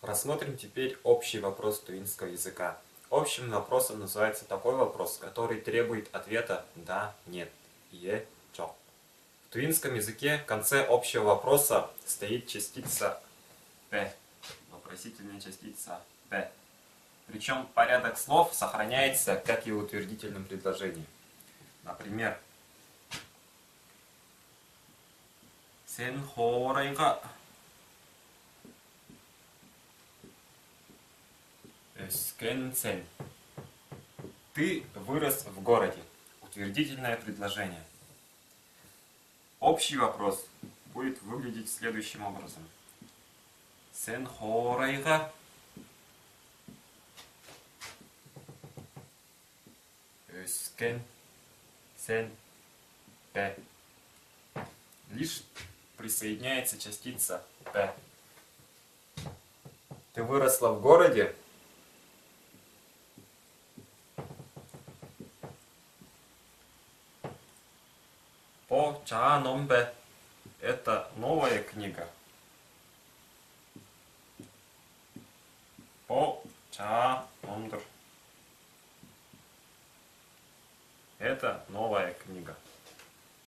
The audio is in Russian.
Рассмотрим теперь общий вопрос тувинского языка. Общим вопросом называется такой вопрос, который требует ответа «да», «нет», «е», «чо». В тувинском языке в конце общего вопроса стоит частица «п», вопросительная частица «п». Причем порядок слов сохраняется, как и в утвердительном предложении. Например, «сен хорайга өскенсен». Ты вырос в городе. Утвердительное предложение. Общий вопрос будет выглядеть следующим образом. Сен хорайга өскенсен п. Лишь присоединяется частица п. Ты выросла в городе. По Чааномбе. Это новая книга. По Ча